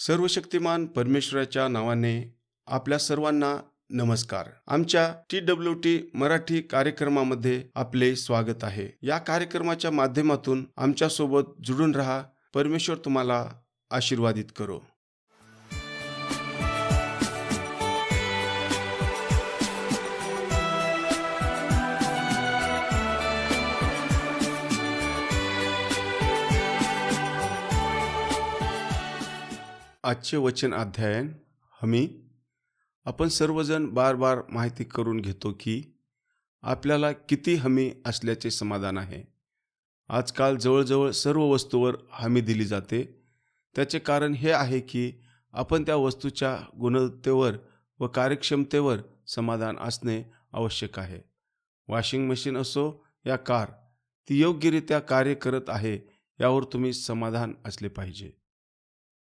सर्वशक्तिमान परमेश्वराच्या नावाने आपल्या सर्वांना नमस्कार. आमच्या TWT मराठी कार्यक्रमामध्ये आपले स्वागत आहे. या कार्यक्रमाच्या माध्यमातून आमच्या सोबत जुडून राहा. परमेश्वर तुम्हाला आशीर्वादित करो. आजचे वचन अध्ययन हमी. आपण सर्वजण बार बार माहिती करून घेतो की आपल्याला किती हमी असल्याचे समाधान आहे. आजकाल जवळजवळ सर्व वस्तूवर हमी दिली जाते. त्याचे कारण हे आहे की आपण त्या वस्तूच्या गुणवत्तेवर व कार्यक्षमतेवर समाधान असणे आवश्यक आहे. वॉशिंग मशीन असो या कार, ती योग्यरित्या कार्य करत आहे यावर तुम्ही समाधान असले पाहिजे.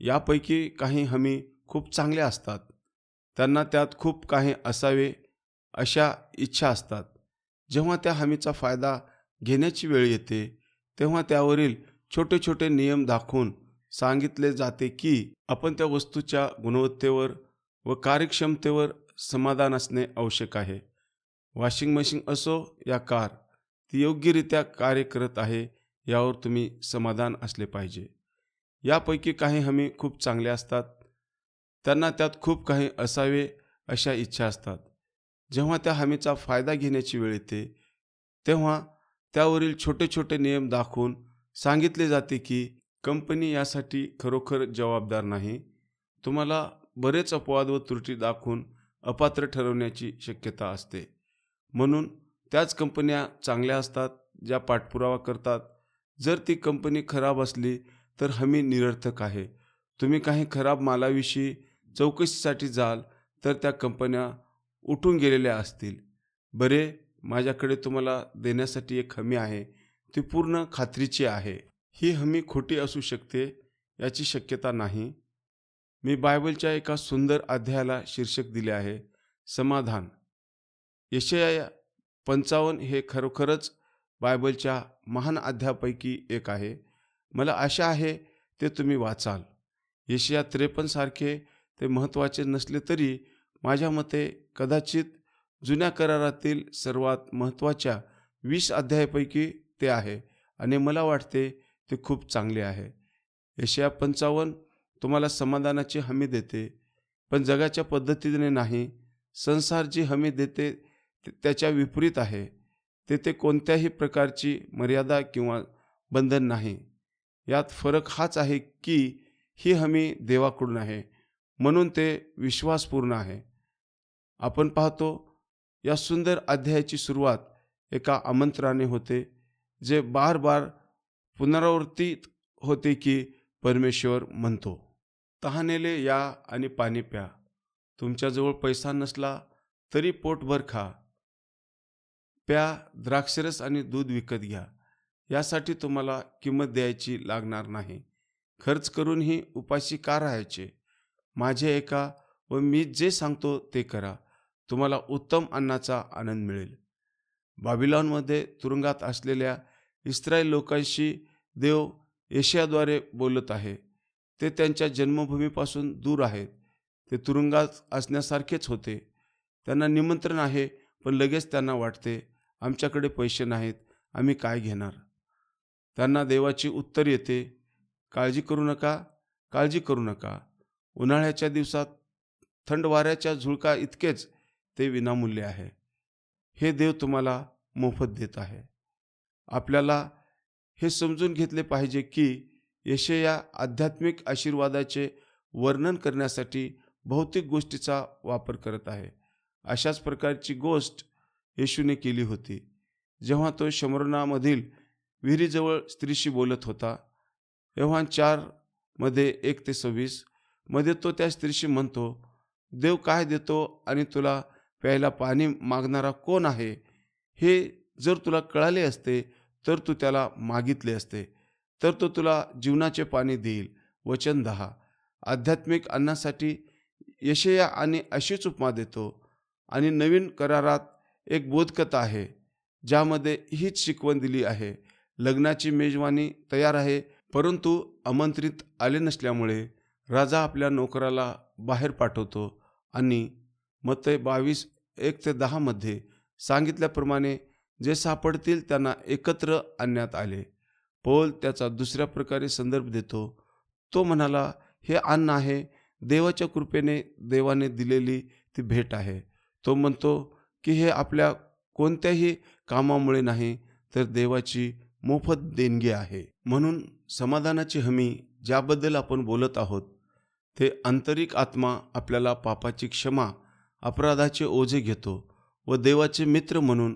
यापैकी काही हमी खूप चांगल्या असतात. त्यांना त्यात खूप काही असावे अशा इच्छा असतात. जेव्हा त्या हमीचा फायदा घेण्याची वेळ येते तेव्हा त्यावरील छोटे छोटे नियम दाखवून सांगितले जाते की आपण त्या वस्तूच्या गुणवत्तेवर व कार्यक्षमतेवर समाधान असणे आवश्यक आहे. वॉशिंग मशीन असो या कार, ती योग्यरित्या कार्य करत आहे यावर तुम्ही समाधान असले पाहिजे. यापैकी काही हमी खूप चांगल्या असतात. त्यांना त्यात खूप काही असावे अशा इच्छा असतात. जेव्हा त्या हमीचा फायदा घेण्याची वेळ येते तेव्हा त्यावरील छोटे छोटे नियम दाखवून सांगितले जाते की कंपनी यासाठी खरोखर जबाबदार नाही. तुम्हाला बरेच अपवाद व त्रुटी दाखवून अपात्र ठरवण्याची शक्यता असते. म्हणून त्याच कंपन्या चांगल्या असतात ज्या पाठपुरावा करतात. जर ती कंपनी खराब असली तर हमी निरर्थक आहे. तुम्ही काही खराब मालाविषयी चौकशीसाठी जाल तर त्या कंपन्या उठून गेलेल्या असतील. बरे, माझ्याकडे तुम्हाला देण्यासाठी एक हमी आहे, ती पूर्ण खात्रीची आहे. ही हमी खोटी असू शकते याची शक्यता नाही. मी बायबलच्या एका सुंदर अध्यायाला शीर्षक दिले आहे, समाधान. यशाया 55 हे खरोखरच बायबलच्या महान अध्यायापैकी एक आहे. मला आशा आहे ते तुम्ही वाचाल. यशाया 53 सारखे ते महत्त्वाचे नसले तरी माझ्या मते कदाचित जुन्या करारातील सर्वात महत्त्वाच्या 20 अध्यायापैकी ते आहे आणि मला वाटते ते खूप चांगले आहे. यशाया 55 तुम्हाला समाधानाची हमी देते, पण जगाच्या पद्धतीने नाही. संसार जी हमी देते त्याच्या विपरीत आहे. तेथे कोणत्याही प्रकारची मर्यादा किंवा बंधन नाही. यात फरक हाच आहे की ही हमी देवाकडून आहे म्हणून ते विश्वासपूर्ण आहे. आपण पाहतो या सुंदर अध्यायाची सुरुवात एका आमंत्रणाने होते जे बार बार पुनरावृत्तीत होते की परमेश्वर म्हणतो, तहानेले या आणि पाणी प्या. तुमच्याजवळ पैसा नसला तरी पोटभर खा. प्या, द्राक्षरस आणि दूध विकत घ्या. यासाठी तुम्हाला किंमत द्यायची लागणार नाही. खर्च करूनही उपाशी का राहायचे? माझे ऐका व मी जे सांगतो ते करा. तुम्हाला उत्तम अन्नाचा आनंद मिळेल. बाबिलोनमध्ये तुरुंगात असलेल्या इस्रायल लोकांशी देव यशायाद्वारे बोलत आहे. ते त्यांच्या जन्मभूमीपासून दूर आहेत. ते तुरुंगात असण्यासारखेच होते. त्यांना निमंत्रण आहे, पण लगेच त्यांना वाटते आमच्याकडे पैसे नाहीत, आम्ही काय घेणार? त्यांना देवाची उत्तर येते, काळजी करू नका, काळजी करू नका. उन्हाळ्याच्या दिवसात थंड वाऱ्याच्या झुळका इतकेच ते विनामूल्य आहे. हे देव तुम्हाला मोफत देत आहे. आपल्याला हे समजून घेतले पाहिजे की यशाया आध्यात्मिक आशीर्वादाचे वर्णन करण्यासाठी भौतिक गोष्टीचा वापर करत आहे. अशाच प्रकारची गोष्ट येशूने केली होती जेव्हा तो शमरोनामधील विहिरीजवळ स्त्रीशी बोलत होता. योहान 4 1-26 मध्ये तो त्या स्त्रीशी म्हणतो, देव काय देतो आणि तुला प्यायला पाणी मागणारा कोण आहे हे जर तुला कळाले असते तर तू त्याला मागितले असते, तर तो तुला जीवनाचे पाणी देईल. वचन 10. आध्यात्मिक अन्नासाठी यशाया आणि अशीच उपमा देतो. आणि नवीन करारात एक बोधकथा आहे ज्यामध्ये हीच शिकवण दिली आहे. लग्नाची मेजवानी तयार आहे, परंतु आमंत्रित आले नसल्यामुळे राजा आपल्या नोकराला बाहेर पाठवतो आणि मत्तई 22:1-10 मध्ये सांगितल्याप्रमाणे जे सापडतील त्यांना एकत्र आणण्यात आले. पौल त्याचा दुसऱ्या प्रकारे संदर्भ देतो. तो म्हणाला, हे अन्न आहे, देवाच्या कृपेने देवाने दिलेली ती भेट आहे. तो म्हणतो की हे आपल्या कोणत्याही कामामुळे नाही, तर देवाची मोफत देणगी आहे. म्हणून समाधानाची हमी ज्याबद्दल आपण बोलत आहोत, ते आंतरिक आत्मा आपल्याला पापाची क्षमा, अपराधाचे ओझे घेतो व देवाचे मित्र म्हणून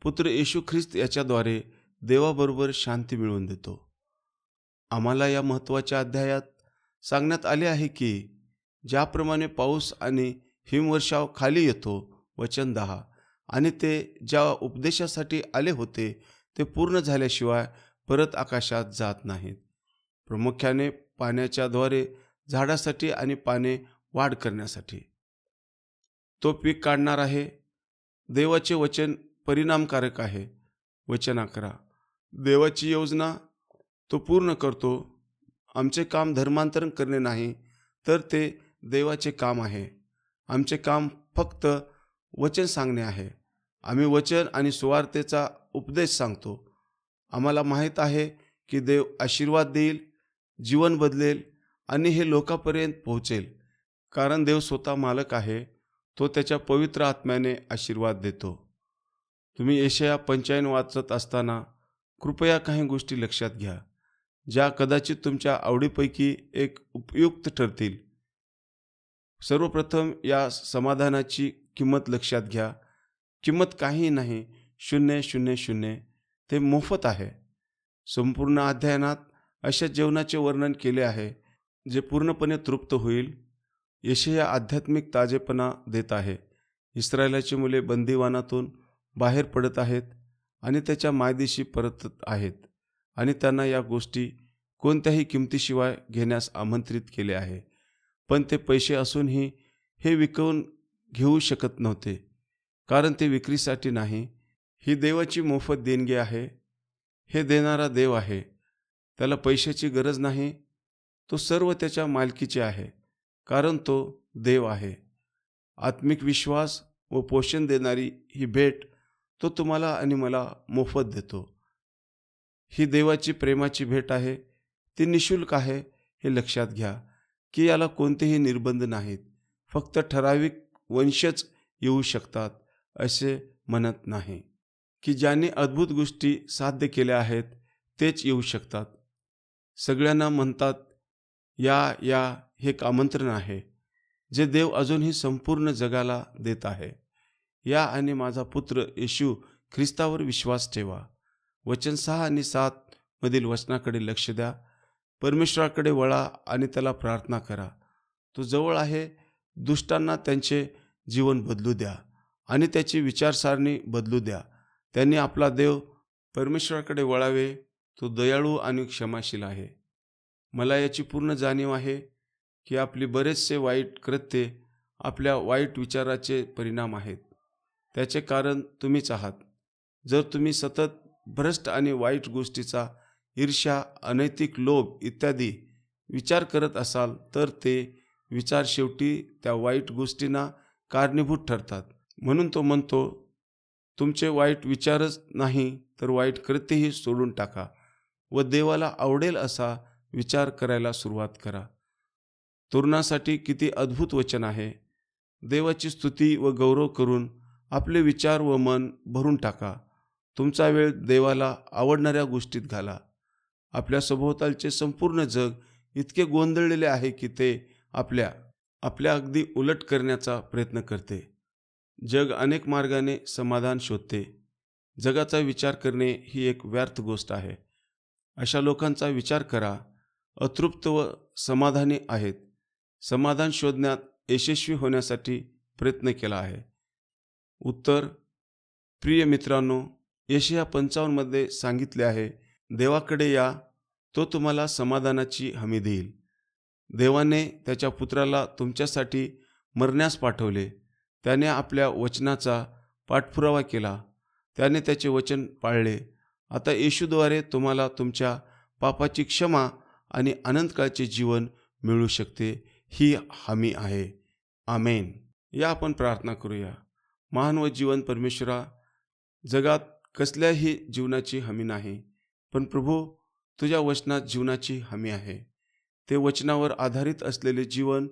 पुत्र येशू ख्रिस्त याच्याद्वारे देवाबरोबर शांती मिळवून देतो. आम्हाला या महत्त्वाच्या अध्यायात सांगण्यात आले आहे की ज्याप्रमाणे पाऊस आणि हिमवर्षाव खाली येतो, वचन 10, आणि ते ज्या उपदेशासाठी आले होते ते पूर्ण झाल्याशिवाय परत आकाशात जात नाहीत. प्रामुख्याने पाण्याच्याद्वारे झाडासाठी आणि पाने वाढ करण्यासाठी. तो पीक काढणार आहे. देवाचे वचन परिणामकारक आहे. वचन 11, देवाची योजना तो पूर्ण करतो. आमचे काम धर्मांतरण करणे नाही, तर ते देवाचे काम आहे. आमचे काम फक्त वचन सांगणे आहे. आम्ही वचन आणि सुवार्तेचा उपदेश सांगतो. आम्हाला माहीत आहे की देव आशीर्वाद देईल, जीवन बदलेल आणि हे लोकांपर्यंत पोहोचेल, कारण देव स्वतः मालक आहे. तो त्याच्या पवित्र आत्म्याने आशीर्वाद देतो. तुम्ही यशाया 55 वाचत असताना कृपया काही गोष्टी लक्षात घ्या, ज्या कदाचित तुमच्या आवडीपैकी एक उपयुक्त ठरतील. सर्वप्रथम या समाधानाची किंमत लक्षात घ्या. किंमत काही नाही, 000. ते मोफत आहे. संपूर्ण अध्ययनात अशा जेवणाचे वर्णन केले आहे जे पूर्णपणे तृप्त होईल. यशाया आध्यात्मिक ताजेपणा देत आहे. इस्रायलाची मुले बंदिवानातून बाहेर पडत आहेत आणि त्याच्या मायदेशी परतत आहेत आणि त्यांना या गोष्टी कोणत्याही किमतीशिवाय घेण्यास आमंत्रित केले आहे. पण ते पैसे असूनही हे विकून घेऊ शकत नव्हते, कारण ते विक्रीसाठी नाही. ही देवाची मोफत देणगी आहे. हे देणारा देव आहे. त्याला पैशाची गरज नाही. तो सर्व त्याच्या मालकीचे आहे, कारण तो देव आहे. आत्मिक विश्वास व पोषण देणारी ही भेट तो तुम्हाला आणि मला मोफत देतो. ही देवाची प्रेमाची भेट आहे. ती निःशुल्क आहे. हे लक्षात घ्या की याला कोणतेही निर्बंध नाहीत. फक्त ठराविक वंशच येऊ शकतात असे म्हणत नाही की ज्यांनी अद्भुत गोष्टी साध्य केल्या आहेत तेच येऊ शकतात. सगळ्यांना म्हणतात या हे एक आमंत्रण आहे जे देव अजूनही संपूर्ण जगाला देत आहे. या आणि माझा पुत्र येशू ख्रिस्तावर विश्वास ठेवा. वचन 6 आणि 7 मधील वचनाकडे लक्ष द्या. परमेश्वराकडे वळा आणि त्याला प्रार्थना करा. तो जवळ आहे. दुष्टांना त्यांचे जीवन बदलू द्या आणि त्याची विचारसारणी बदलू द्या. त्यांनी आपला देव परमेश्वराकडे वळावे. तो दयाळू आणि क्षमाशील आहे. मला याची पूर्ण जाणीव आहे की आपली बरेचसे वाईट कृत्ये आपल्या वाईट विचाराचे परिणाम आहेत. त्याचे कारण तुम्हीच आहात. जर तुम्ही सतत भ्रष्ट आणि वाईट गोष्टीचा, ईर्ष्या, अनैतिक लोभ इत्यादी विचार करत असाल तर ते विचार शेवटी त्या वाईट गोष्टींना कारणीभूत ठरतात. म्हणून तो म्हणतो, तुमचे वाईट विचारच नाही तर वाईट कृत्येही सोडून टाका व देवाला आवडेल असा विचार करायला सुरुवात करा. तरुणासाठी किती अद्भुत वचन आहे. देवाची स्तुती व गौरव करून आपले विचार व मन भरून टाका. तुमचा वेळ देवाला आवडणाऱ्या गोष्टीत घाला. आपल्या सभोवतालचे संपूर्ण जग इतके गोंधळलेले आहे की ते आपल्या अगदी उलट करण्याचा प्रयत्न करते. जग अनेक मार्गाने समाधान शोधते. जगाचा विचार करणे ही एक व्यर्थ गोष्ट आहे. अशा लोकांचा विचार करा. अतृप्त व समाधानी आहेत. समाधान शोधण्यात यशस्वी होण्यासाठी प्रयत्न केला आहे. उत्तर, प्रिय मित्रांनो, यशाया 55 मध्ये सांगितले आहे, देवाकडे या, तो तुम्हाला समाधानाची हमी देईल. देवाने त्याच्या पुत्राला तुमच्यासाठी मरण्यास पाठवले. त्याने आपल्या वचनाचा पाठपुरावा केला. त्याने त्याचे वचन पाळले. आता येशूद्वारे तुम्हाला तुमच्या पापाची क्षमा आणि अनंतकाळचे जीवन मिळू शकते ही हमी आहे. आमेन. या आपण प्रार्थना करूया. महान व जीवन परमेश्वरा, जगात कसल्याही जीवनाची हमी नाही, पण प्रभू तुझ्या वचनात जीवनाची हमी आहे. ते वचनावर आधारित असलेले जीवन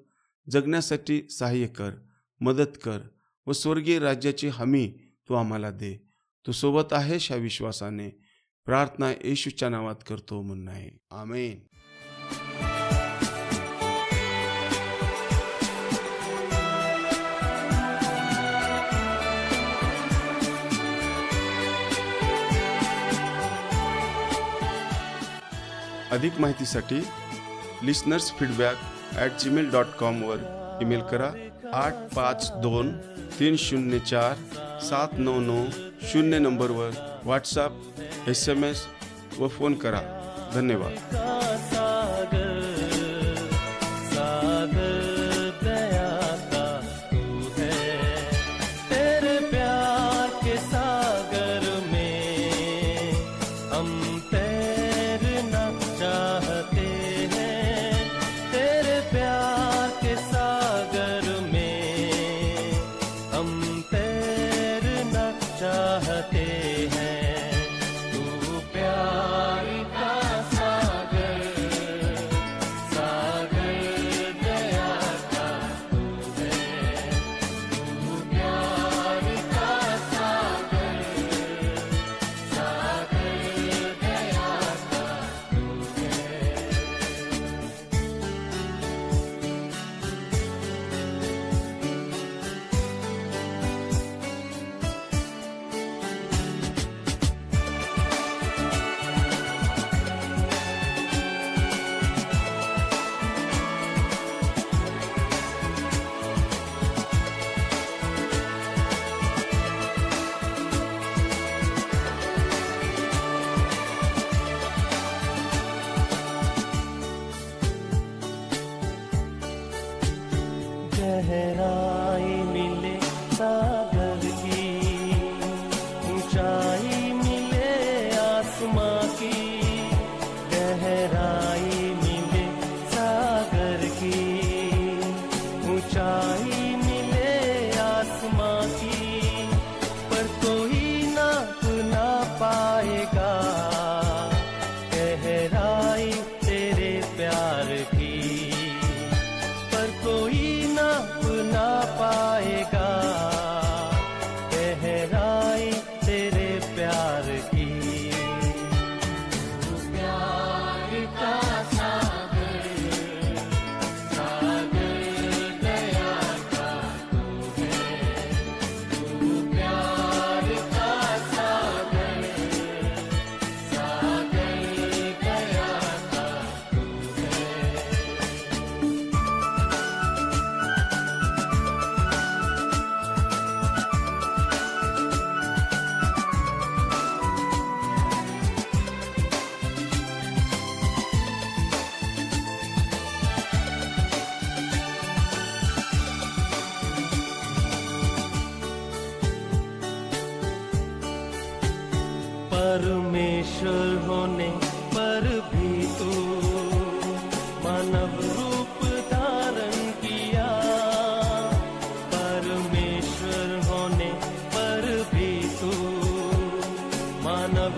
जगण्यासाठी सहाय्य कर, मदत कर व स्वर्गीय राज्याची हमी तू आम्हाला दे. तू सोबत आहेस ह्या विश्वासाने प्रार्थना येशूच्या नावात करतो म्हणून आहे. आमेन. अधिक माहितीसाठी listenersfeedback@gmail.com वर ईमेल करा. 8523047990 नंबरवर व्हॉट्सअप, SMS व फोन करा. धन्यवाद. गहराई मिले सागर की, ऊंचाई मिले आसमां की, गहराई मिले सागर की, ऊंचाई मिले आसमां की, पर कोई नाप ना पाएगा गहराई तेरे प्यार की, पर कोई नाप ना पाएगा गहराई तेरे प्यार की। तू प्यार का सागर, सागर दया का तू है, तू प्यार का सागर, सागर दया का तू है। परमेश्वर होने पर भी तू मानव रूप धारण किया, परमेश्वर होने पर भी तू मानव